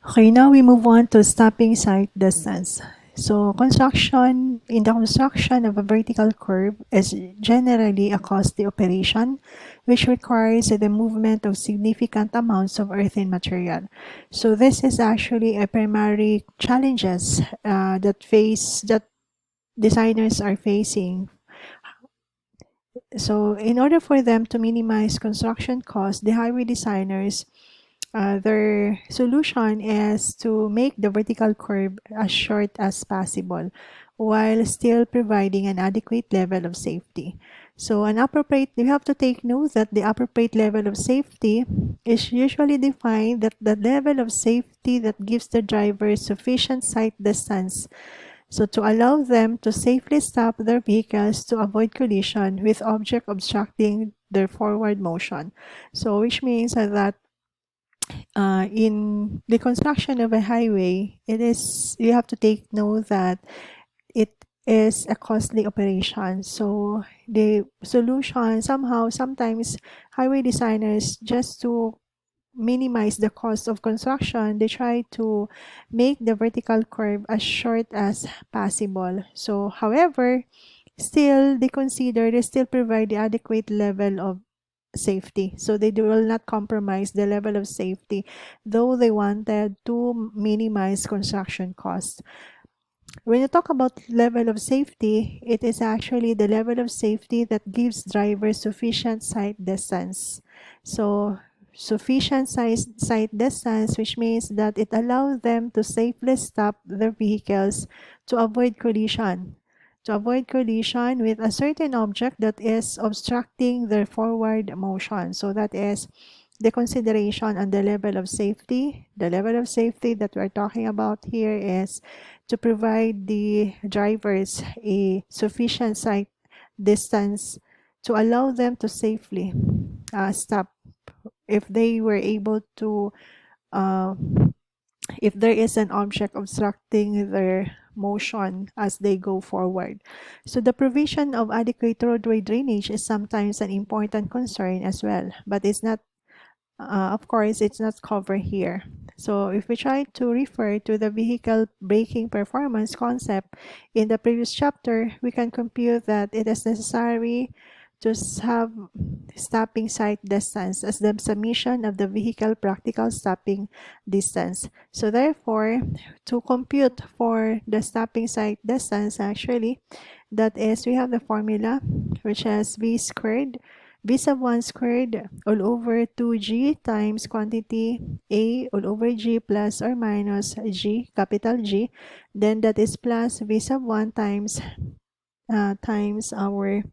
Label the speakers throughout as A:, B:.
A: Okay, now we move on to stopping site distance. So in the construction of a vertical curve is generally a costly operation which requires the movement of significant amounts of earthen material. So this is actually a primary challenges that designers are facing. So in order for them to minimize construction costs, the highway designers their solution is to make the vertical curve as short as possible while still providing an adequate level of safety. So you have to take note that the appropriate level of safety is usually defined that the level of safety that gives the driver sufficient sight distance so to allow them to safely stop their vehicles to avoid collision with object obstructing their forward motion. So which means that in the construction of a highway, you have to take note that it is a costly operation. So the solution sometimes highway designers just to minimize the cost of construction, they try to make the vertical curve as short as possible. So however, still they still provide the adequate level of safety. So will not compromise the level of safety, though they wanted to minimize construction costs. When you talk about level of safety, it is actually the level of safety that gives drivers sufficient sight distance. So sight distance, which means that it allows them to safely stop their vehicles to avoid collision with a certain object that is obstructing their forward motion. So that is the consideration on the level of safety. The level of safety that we're talking about here is to provide the drivers a sufficient sight distance to allow them to safely stop if they were able to uh, if there is an object obstructing their motion as they go forward. So the provision of adequate roadway drainage is sometimes an important concern as well, but it's not of course, it's not covered here. So if we try to refer to the vehicle braking performance concept in the previous chapter, we can compute that it is necessary to have stopping sight distance as the summation of the vehicle practical stopping distance. So therefore, to compute for the stopping sight distance actually, that is, we have the formula which is v sub 1 squared all over 2g times quantity a all over g plus or minus g, capital G. Then that is plus v sub 1 times our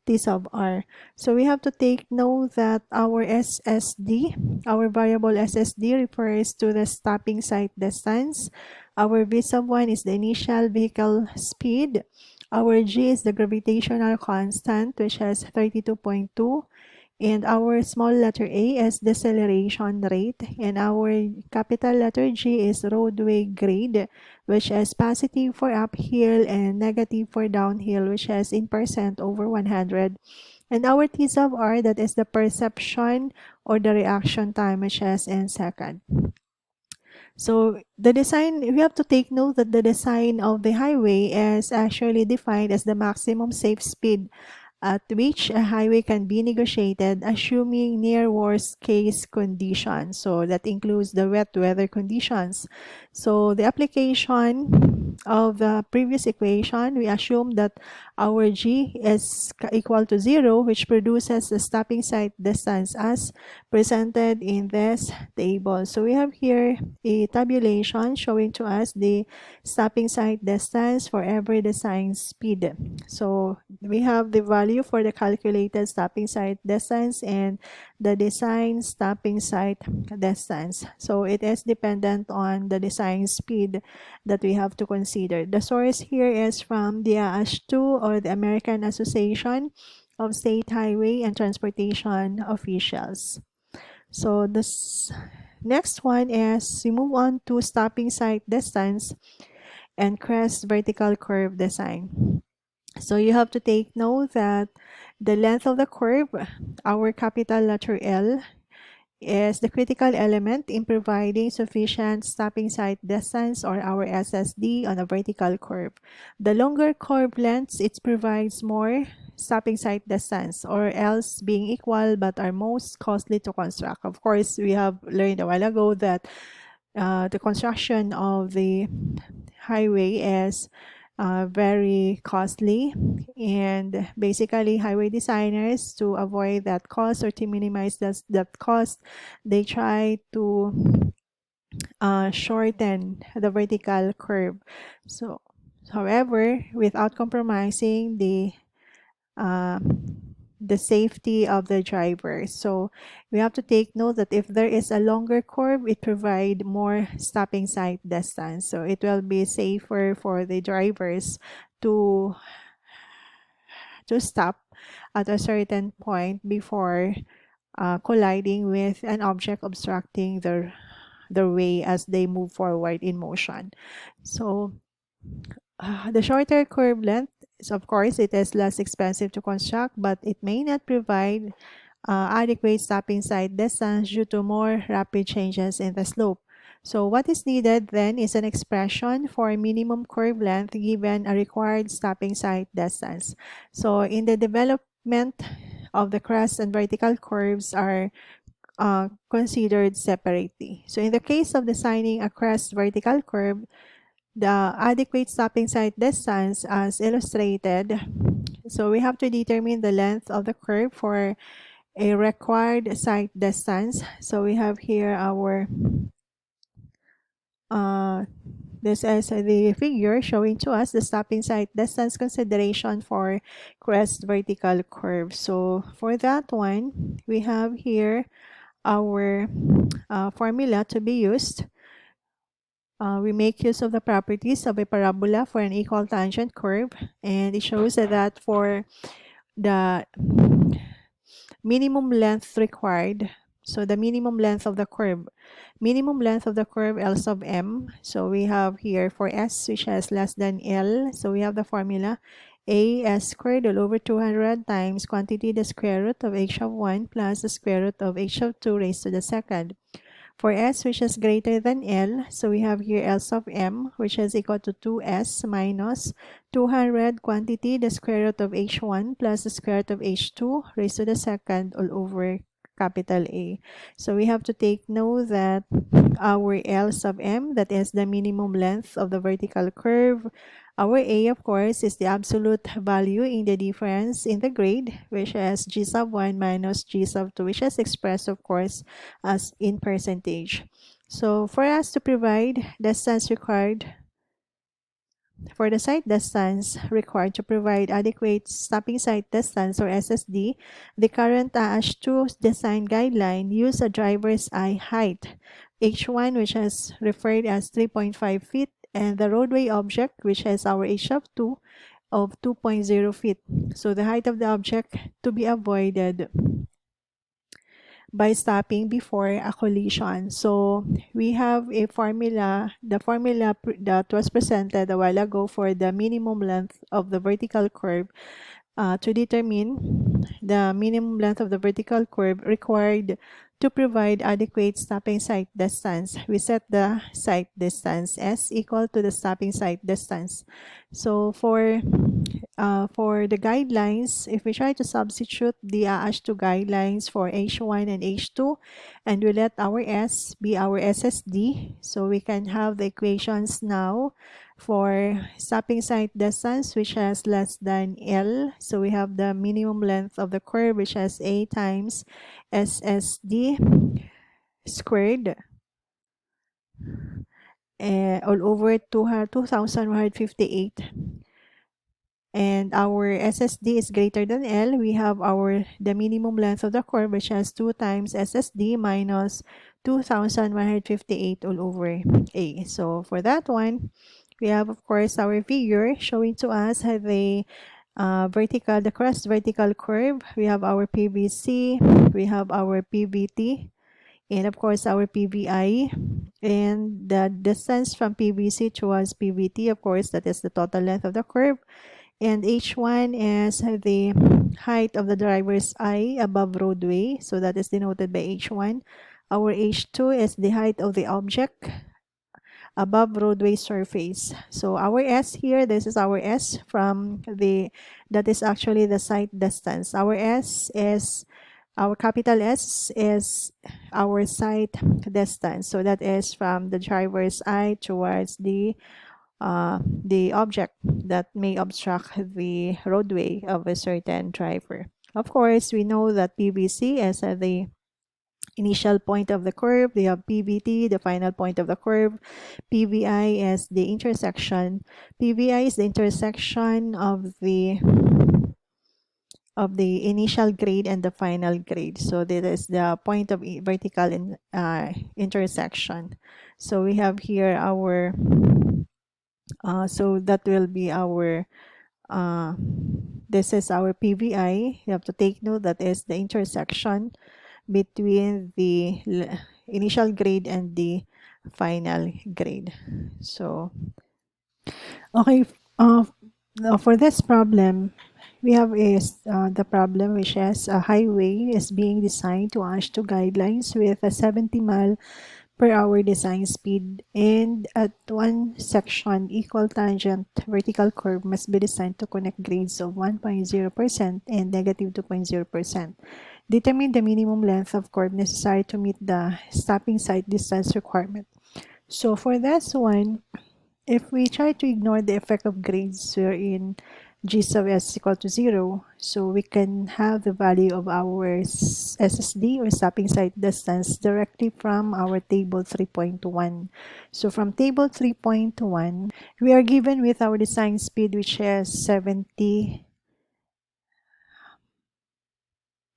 A: t sub r. So we have to take note that our SSD, our variable SSD refers to the stopping sight distance. Our v sub 1 is the initial vehicle speed. Our g is the gravitational constant, which has 32.2. And our small letter A is deceleration rate. And our capital letter G is roadway grade, which is positive for uphill and negative for downhill, which is in percent over 100. And our T sub R, that is the perception or the reaction time, which is in second. So the design, we have to take note that the design of the highway is actually defined as the maximum safe speed at which a highway can be negotiated assuming near worst case conditions. So that includes the wet weather conditions. So the application of the previous equation, we assume that our G is equal to 0, which produces the stopping sight distance as presented in this table. So we have here a tabulation showing to us the stopping sight distance for every design speed. So we have the value for the calculated stopping sight distance and the design stopping sight distance. So it is dependent on the design speed that we have to consider. The source here is from the AASHTO or the American Association of State Highway and Transportation Officials. So this next one is we move on to stopping sight distance and crest vertical curve design. So you have to take note that the length of the curve, our capital letter L, is the critical element in providing sufficient stopping sight distance, or our SSD, on a vertical curve. The longer curve lengths, it provides more stopping sight distance, or else being equal, but are most costly to construct. Of course, we have learned a while ago that the construction of the highway is very costly, and basically highway designers, to avoid that cost, or to minimize that cost, they try to shorten the vertical curve. So however, without compromising uh, the safety of the driver. So we have to take note that if there is a longer curve, it provide more stopping sight distance. So it will be safer for the drivers to stop at a certain point before colliding with an object obstructing their way as they move forward in motion. So the shorter curve length is, of course, it is less expensive to construct, but it may not provide adequate stopping sight distance due to more rapid changes in the slope. So what is needed then is an expression for minimum curve length given a required stopping sight distance. So in the development of the crest and vertical curves are considered separately. So in the case of designing a crest vertical curve, the adequate stopping sight distance as illustrated. So we have to determine the length of the curve for a required sight distance. So we have here our this is the figure showing to us the stopping sight distance consideration for crest vertical curve. So for that one, we have here our formula to be used. We make use of the properties of a parabola for an equal tangent curve, and it shows that for the minimum length required, so the minimum length of the curve, L sub m. So we have here for s which is less than L, so we have the formula a s squared all over 200 times quantity the square root of h of 1 plus the square root of h of 2 raised to the second. For s which is greater than L, so we have here L sub m, which is equal to 2s minus 200 quantity the square root of h1 plus the square root of h2 raised to the second all over capital A. So we have to take note that our L sub m, that is the minimum length of the vertical curve. Our A, of course, is the absolute value in the difference in the grade, which is g sub 1 minus g sub 2, which is expressed, of course, as in percentage. So for us to provide distance required, for the sight distance required to provide adequate stopping sight distance, or SSD, the current AASH2 design guideline use a driver's eye height, H1, which is referred as 3.5 feet, and the roadway object, which has our H of 2 of 2.0 feet. So the height of the object to be avoided by stopping before a collision. So we have a formula, the formula that was presented a while ago for the minimum length of the vertical curve. To determine the minimum length of the vertical curve required to provide adequate stopping sight distance, we set the sight distance S equal to the stopping sight distance. So for the guidelines, if we try to substitute the AASH2 guidelines for H1 and H2, and we let our S be our SSD, so we can have the equations now for stopping sight distance, which has less than L. So we have the minimum length of the curve, which has A times SSD squared all over 2,158. And our SSD is greater than L. We have the minimum length of the curve, which has 2 times SSD minus 2,158 all over A. So for that one, we have, of course, our figure showing to us the crest vertical curve. We have our PVC, we have our PVT, and of course our PVI. And the distance from PVC towards PVT, of course, that is the total length of the curve. And H1 is the height of the driver's eye above roadway, so that is denoted by H1. Our H2 is the height of the object above roadway surface. So our S here, this is our S from that is actually the sight distance. Our capital S is our sight distance. So that is from the driver's eye towards the object that may obstruct the roadway of a certain driver. Of course, we know that PVC is the initial point of the curve. We have PVT, the final point of the curve. PVI is the intersection. PVI is the intersection of the initial grade and the final grade. So that is the point of vertical intersection. So we have here our so that will be our this is our PVI. You have to take note that is the intersection between the initial grade and the final grade. So okay, now for this problem, we have the problem which is a highway is being designed to match to guidelines with a 70-mile per hour design speed, and at one section, equal tangent vertical curve must be designed to connect grades of 1.0% and negative 2.0%. Determine the minimum length of curve necessary to meet the stopping sight distance requirement. So for this one, if we try to ignore the effect of grades wherein g sub s is equal to 0, so we can have the value of our SSD or stopping sight distance directly from our table 3.1. So from table 3.1, we are given with our design speed which is 70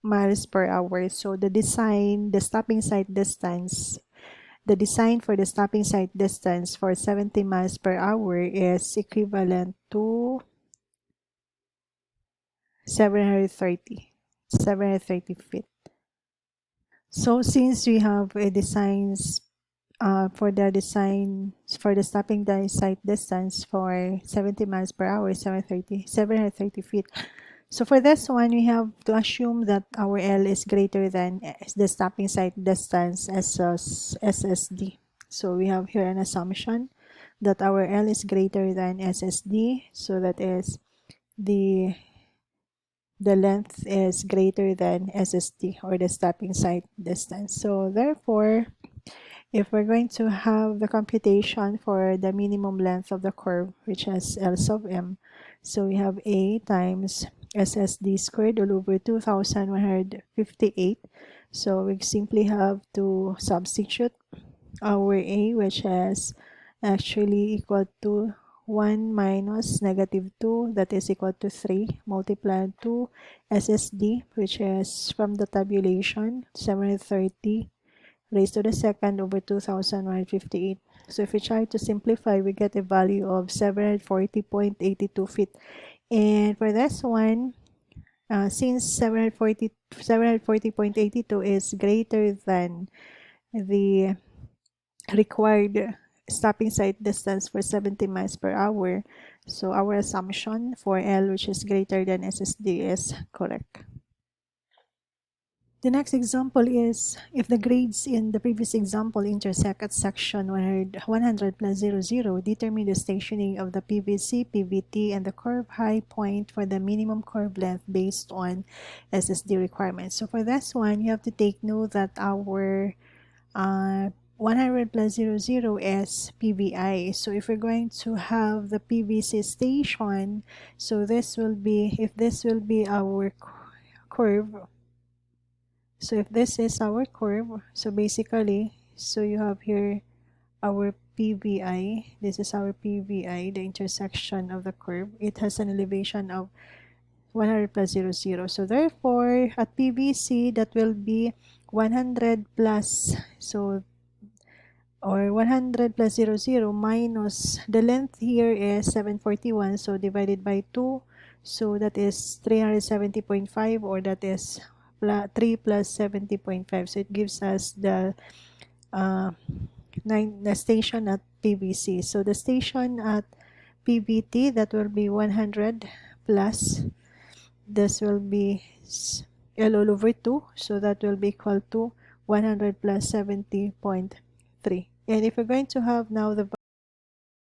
A: miles per hour. So the design for the stopping sight distance for 70 miles per hour is equivalent to 730 feet. So since we have a for the stopping sight distance for 70 miles per hour, 730 feet. So for this one, we have to assume that our L is greater than the stopping sight distance SSD. So we have here an assumption that our L is greater than SSD. So that is the length is greater than SSD or the stopping sight distance. So therefore, if we're going to have the computation for the minimum length of the curve, which is L sub m, so we have A times SSD squared all over 2158. So we simply have to substitute our A, which is actually equal to 1 minus negative 2, that is equal to 3, multiplied to SSD, which is from the tabulation, 730 raised to the second over 2158. So if we try to simplify, we get a value of 740.82 feet. And for this one, since 740.82 is greater than the required stopping sight distance for 70 miles per hour, so our assumption for L, which is greater than SSD, is correct. The next example is if the grades in the previous example intersect at section 100 plus 00, determine the stationing of the PVC, PVT, and the curve high point for the minimum curve length based on SSD requirements. So for this one, you have to take note that our 100 plus 00 is PVI. So if we're going to have the PVC station, so this will be, if this will be our curve, so if this is our curve, so basically, so you have here our PVI. This is our PVI, the intersection of the curve. It has an elevation of 100 plus 00. So therefore, at PVC, that will be 100 plus, so, or 100 plus 00 minus, the length here is 741, so divided by 2, so that is 370.5, or that is 3 plus 70.5. So it gives us the station at PVC. So the station at PVT, that will be 100 plus, this will be L all over 2, so that will be equal to 100 plus 70.3. And if you're going to have now the